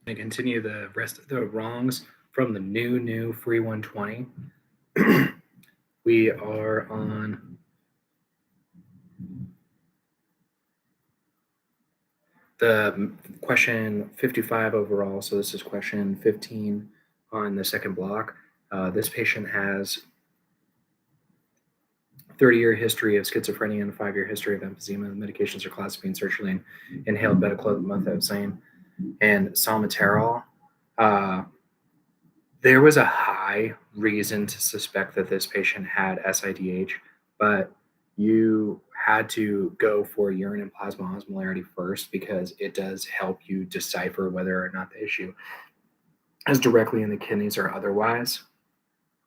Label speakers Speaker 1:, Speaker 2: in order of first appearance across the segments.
Speaker 1: And continue the rest of the wrongs from the new free 120. We are on the question 55 overall. So this is question 15 on the second block. This patient has 30-year history of schizophrenia and a 5-year history of emphysema. The medications are clozapine, sertraline, inhaled betaclopramide, and salmeterol. There was a high reason to suspect that this patient had SIDH, but you had to go for urine and plasma osmolarity first because it does help you decipher whether or not the issue is directly in the kidneys or otherwise.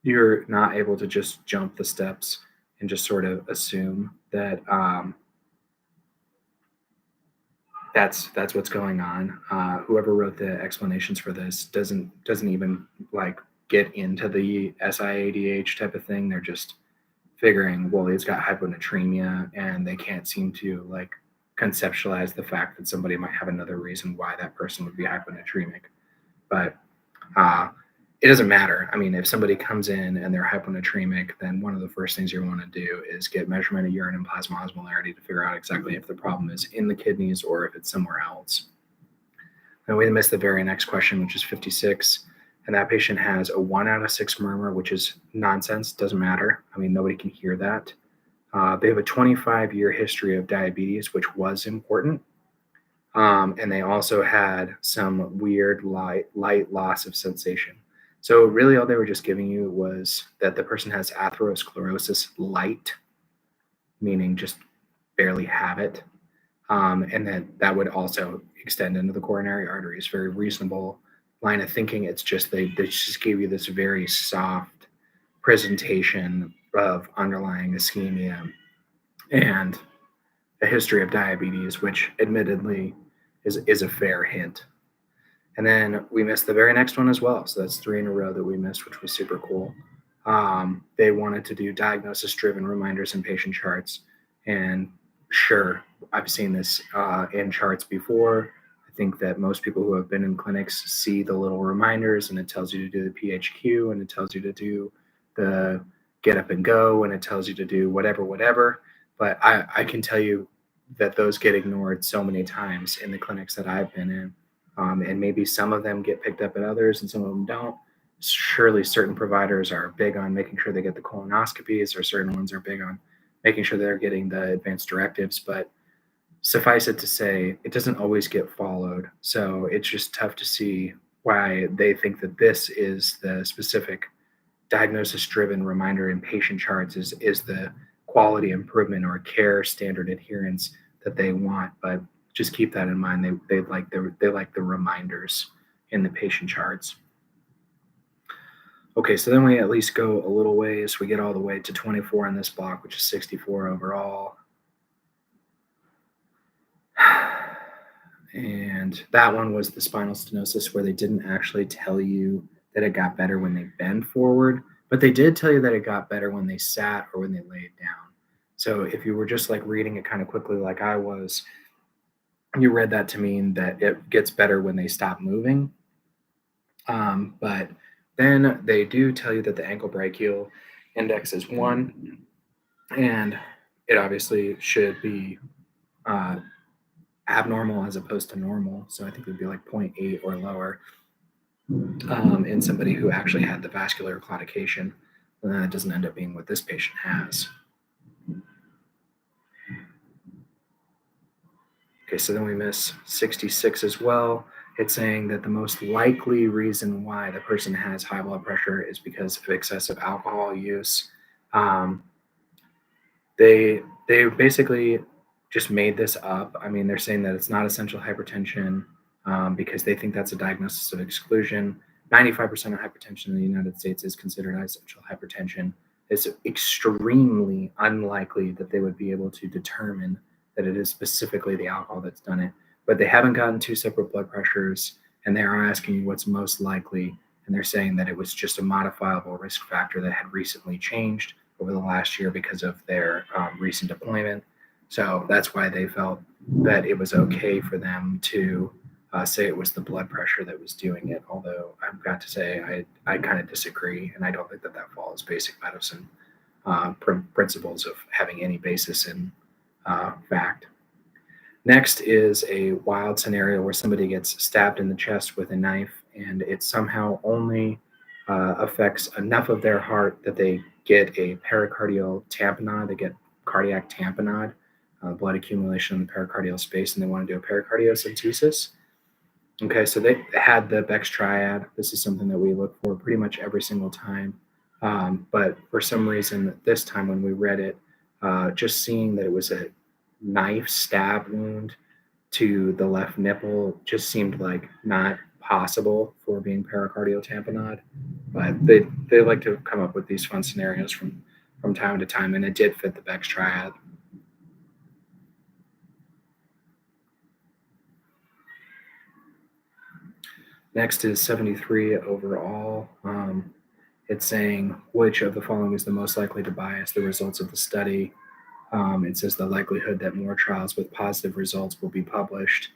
Speaker 1: You're not able to just jump the steps and just sort of assume that that's what's going on. Whoever wrote the explanations for this doesn't even like get into the SIADH type of thing. They're just figuring, well, he's got hyponatremia, and they can't seem to like conceptualize the fact that somebody might have another reason why that person would be hyponatremic. But uh, it doesn't matter. I mean, if somebody comes in and they're hyponatremic, then one of the first things you want to do is get measurement of urine and plasma osmolarity to figure out exactly if the problem is in the kidneys or if it's somewhere else. And we missed the very next question, which is 56. And that patient has a 1 out of 6 murmur, which is nonsense, doesn't matter. I mean, nobody can hear that. They have a 25-year history of diabetes, which was important. And they also had some weird light loss of sensation. So really all they were just giving you was that the person has atherosclerosis light, meaning just barely have it. And then that would also extend into the coronary arteries. Very reasonable line of thinking. It's just they just gave you this very soft presentation of underlying ischemia and a history of diabetes, which admittedly is a fair hint. And then we missed the very next one as well. So that's 3 in a row that we missed, which was super cool. They wanted to do diagnosis driven reminders in patient charts. And sure, I've seen this in charts before. I think that most people who have been in clinics see the little reminders, and it tells you to do the PHQ, and it tells you to do the get up and go, and it tells you to do whatever. But I can tell you that those get ignored so many times in the clinics that I've been in. And maybe some of them get picked up at others and some of them don't. Surely certain providers are big on making sure they get the colonoscopies, or certain ones are big on making sure they're getting the advanced directives. But suffice it to say, it doesn't always get followed. So it's just tough to see why they think that this is the specific diagnosis driven reminder in patient charts is the quality improvement or care standard adherence that they want. But just keep that in mind. They like the reminders in the patient charts. Okay, so then we at least go a little ways. We get all the way to 24 in this block, which is 64 overall. And that one was the spinal stenosis, where they didn't actually tell you that it got better when they bend forward, but they did tell you that it got better when they sat or when they laid down. So if you were just like reading it kind of quickly, like I was, you read that to mean that it gets better when they stop moving. But then they do tell you that the ankle brachial index is 1, and it obviously should be abnormal as opposed to normal. So I think it would be like 0.8 or lower in somebody who actually had the vascular claudication. And that doesn't end up being what this patient has. Okay, so then we miss 66 as well. It's saying that the most likely reason why the person has high blood pressure is because of excessive alcohol use. They basically just made this up. I mean, they're saying that it's not essential hypertension because they think that's a diagnosis of exclusion. 95% of hypertension in the United States is considered essential hypertension. It's extremely unlikely that they would be able to determine that it is specifically the alcohol that's done it. But they haven't gotten 2 separate blood pressures, and they are asking you what's most likely. And they're saying that it was just a modifiable risk factor that had recently changed over the last year because of their recent deployment. So that's why they felt that it was okay for them to say it was the blood pressure that was doing it. Although I've got to say, I kind of disagree, and I don't think that follows basic medicine principles of having any basis in fact. Next is a wild scenario where somebody gets stabbed in the chest with a knife, and it somehow only affects enough of their heart that they get a pericardial tamponade, they get cardiac tamponade, blood accumulation in the pericardial space, and they want to do a pericardiocentesis. Okay, so they had the Beck's triad. This is something that we look for pretty much every single time. But for some reason, this time when we read it, just seeing that it was a knife stab wound to the left nipple just seemed like not possible for being pericardial tamponade. But they like to come up with these fun scenarios from time to time, and it did fit the Beck's triad. Next is 73 overall. It's saying which of the following is the most likely to bias the results of the study. It says the likelihood that more trials with positive results will be published.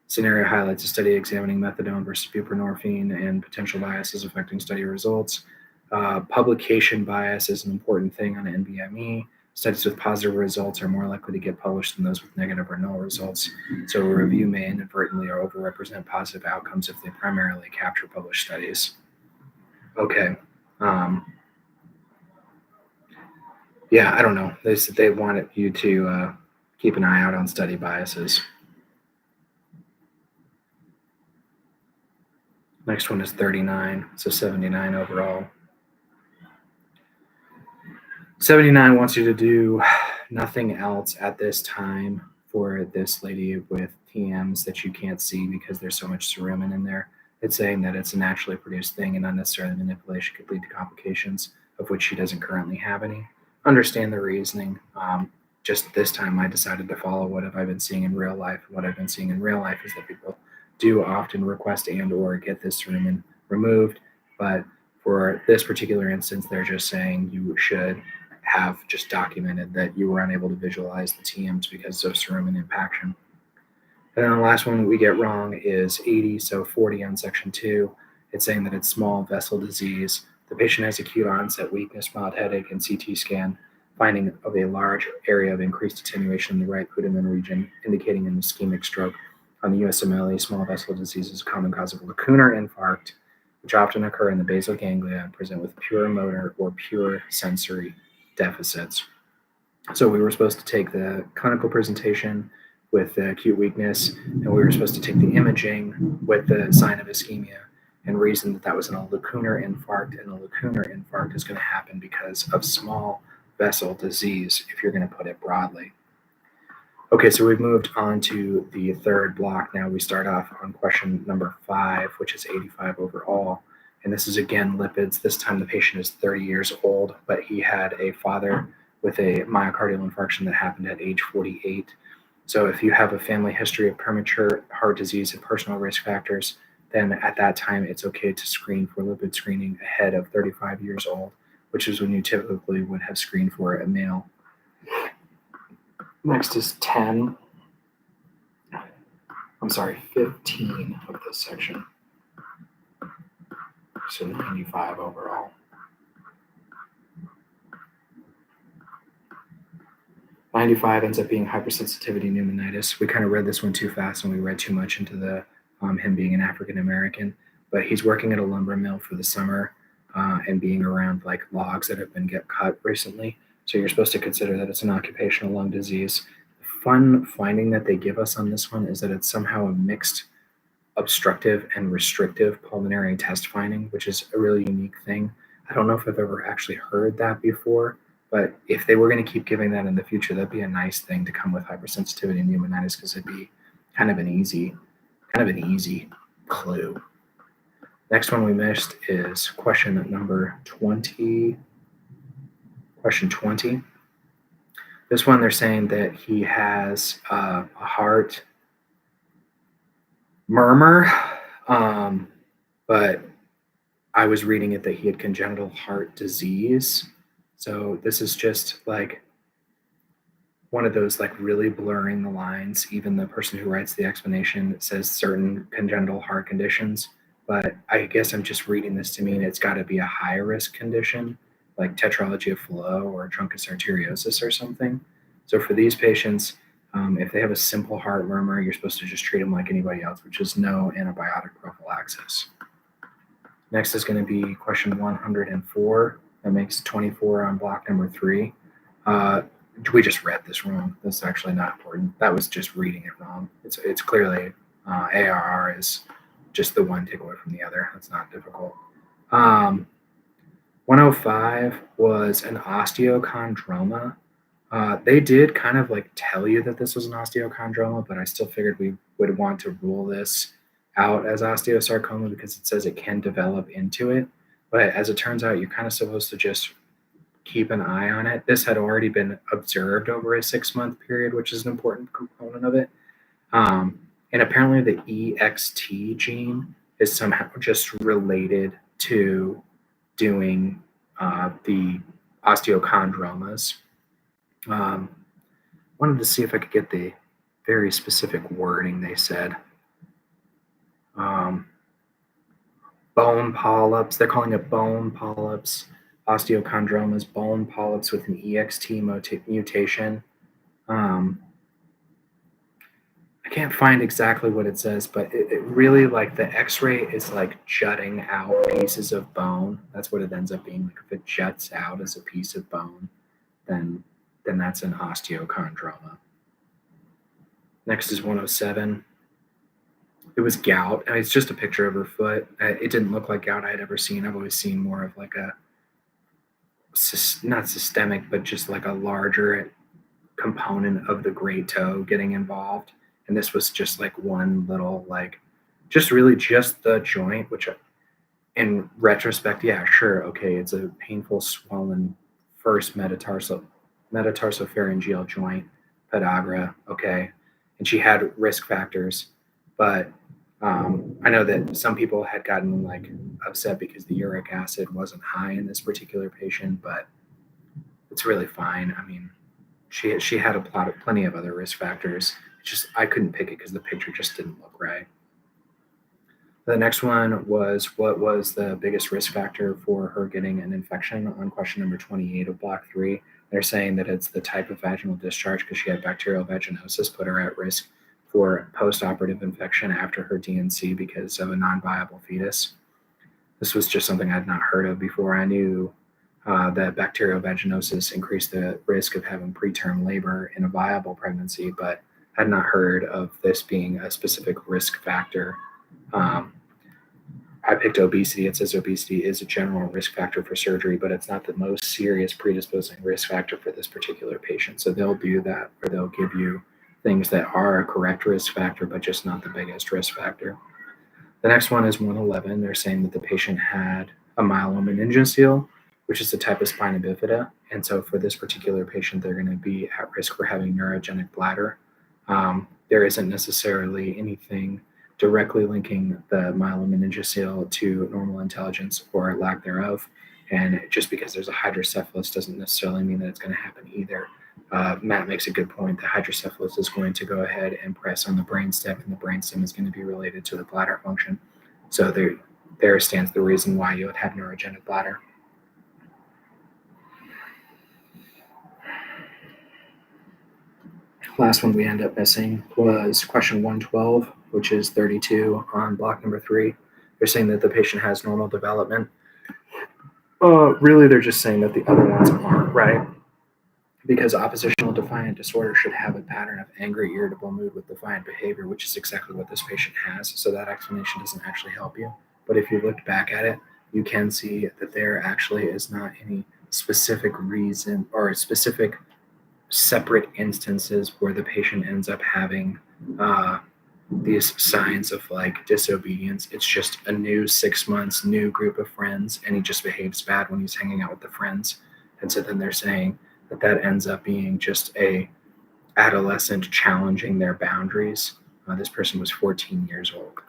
Speaker 1: Scenario highlights a study examining methadone versus buprenorphine and potential biases affecting study results. Publication bias is an important thing on NBME. Studies with positive results are more likely to get published than those with negative or null results. So a review may inadvertently or overrepresent positive outcomes if they primarily capture published studies. Okay. Yeah, I don't know. They said they wanted you to keep an eye out on study biases. Next one is 39, so 79 overall. 79 wants you to do nothing else at this time for this lady with TMs that you can't see because there's so much cerumen in there. It's saying that it's a naturally produced thing and unnecessary manipulation could lead to complications of which she doesn't currently have any. Understand the reasoning. Just this time I decided to follow what have I been seeing in real life. What I've been seeing in real life is that people do often request and or get this cerumen removed, but for this particular instance, they're just saying you should have just documented that you were unable to visualize the TMs because of cerumen impaction. And then the last one we get wrong is 80, so 40 on section 2. It's saying that it's small vessel disease. The patient has acute onset weakness, mild headache, and CT scan finding of a large area of increased attenuation in the right putamen region, indicating an ischemic stroke. On the USMLE, small vessel disease is a common cause of lacunar infarct, which often occur in the basal ganglia and present with pure motor or pure sensory deficits. So we were supposed to take the clinical presentation with the acute weakness, and we were supposed to take the imaging with the sign of ischemia and reason that that was a lacunar infarct, and a lacunar infarct is going to happen because of small vessel disease, if you're going to put it broadly. Okay, so we've moved on to the third block. Now we start off on question number 5, which is 85 overall. And this is again lipids. This time the patient is 30 years old, but he had a father with a myocardial infarction that happened at age 48. So if you have a family history of premature heart disease and personal risk factors, then at that time it's okay to screen for lipid screening ahead of 35 years old, which is when you typically would have screened for a male. Next is 15 of this section. So 95 overall. 95 ends up being hypersensitivity pneumonitis. We kind of read this one too fast and we read too much into the him being an African American, but he's working at a lumber mill for the summer and being around like logs that have been cut recently. So you're supposed to consider that it's an occupational lung disease. The fun finding that they give us on this one is that it's somehow a mixed obstructive and restrictive pulmonary test finding, which is a really unique thing. I don't know if I've ever actually heard that before, but if they were going to keep giving that in the future, that'd be a nice thing to come with hypersensitivity pneumonitis because it'd be kind of an easy clue. Next one we missed is question number 20. Question 20. This one, they're saying that he has a heart murmur, but I was reading it that he had congenital heart disease. So this is just like one of those like really blurring the lines. Even the person who writes the explanation says certain congenital heart conditions, but I guess I'm just reading this to mean it's got to be a high risk condition like tetralogy of Fallot or truncus arteriosus or something. So for these patients, if they have a simple heart murmur, you're supposed to just treat them like anybody else, which is no antibiotic prophylaxis. Next is going to be question 104. That makes 24 on block number 3. We just read this wrong. That's actually not important. That was just reading it wrong. It's clearly ARR is just the one takeaway from the other. That's not difficult. 105 was an osteochondroma. They did kind of like tell you that this was an osteochondroma, but I still figured we would want to rule this out as osteosarcoma because it says it can develop into it. But as it turns out, you're kind of supposed to just keep an eye on it. This had already been observed over a 6-month period, which is an important component of it. And apparently the EXT gene is somehow just related to doing the osteochondromas. Wanted to see if I could get the very specific wording they said. Bone polyps, they're calling it bone polyps. Osteochondromas, bone polyps with an EXT mutation. I can't find exactly what it says, but it really like the x-ray is like jutting out pieces of bone. That's what it ends up being. Like if it juts out as a piece of bone, then that's an osteochondroma. Next is 107. It was gout. I mean, it's just a picture of her foot. It didn't look like gout I'd ever seen. I've always seen more of like a, not systemic, but just like a larger component of the great toe getting involved. And this was just like one little, like, just really just the joint, which in retrospect, yeah, sure. Okay. It's a painful, swollen first metatarsopharyngeal joint, podagra. Okay. And she had risk factors, but I know that some people had gotten like upset because the uric acid wasn't high in this particular patient, but it's really fine. I mean, she had plenty of other risk factors. It's just I couldn't pick it because the picture just didn't look right. The next one was what was the biggest risk factor for her getting an infection on question number 28 of block 3. They're saying that it's the type of vaginal discharge because she had bacterial vaginosis put her at risk for post-operative infection after her DNC because of a non-viable fetus. This was just something I'd not heard of before. I knew that bacterial vaginosis increased the risk of having preterm labor in a viable pregnancy, but had not heard of this being a specific risk factor. I picked obesity. It says obesity is a general risk factor for surgery, but it's not the most serious predisposing risk factor for this particular patient. So they'll do that, or they'll give you things that are a correct risk factor, but just not the biggest risk factor. The next one is 111. They're saying that the patient had a myelomeningocele, which is a type of spina bifida. And so for this particular patient, they're going to be at risk for having neurogenic bladder. There isn't necessarily anything directly linking the myelomeningocele to normal intelligence or lack thereof. And just because there's a hydrocephalus doesn't necessarily mean that it's going to happen either. Matt makes a good point. The hydrocephalus is going to go ahead and press on the brainstem, and the brainstem is going to be related to the bladder function. So there stands the reason why you would have neurogenic bladder. Last one we end up missing was question 112, which is 32 on block number 3. They're saying that the patient has normal development. Really, they're just saying that the other ones aren't, right? Because oppositional defiant disorder should have a pattern of angry, irritable mood with defiant behavior, which is exactly what this patient has. So that explanation doesn't actually help you. But if you looked back at it, you can see that there actually is not any specific reason or specific separate instances where the patient ends up having these signs of like disobedience. It's just a new 6 months, new group of friends, and he just behaves bad when he's hanging out with the friends. And so then they're saying that ends up being just a adolescent challenging their boundaries. This person was 14 years old.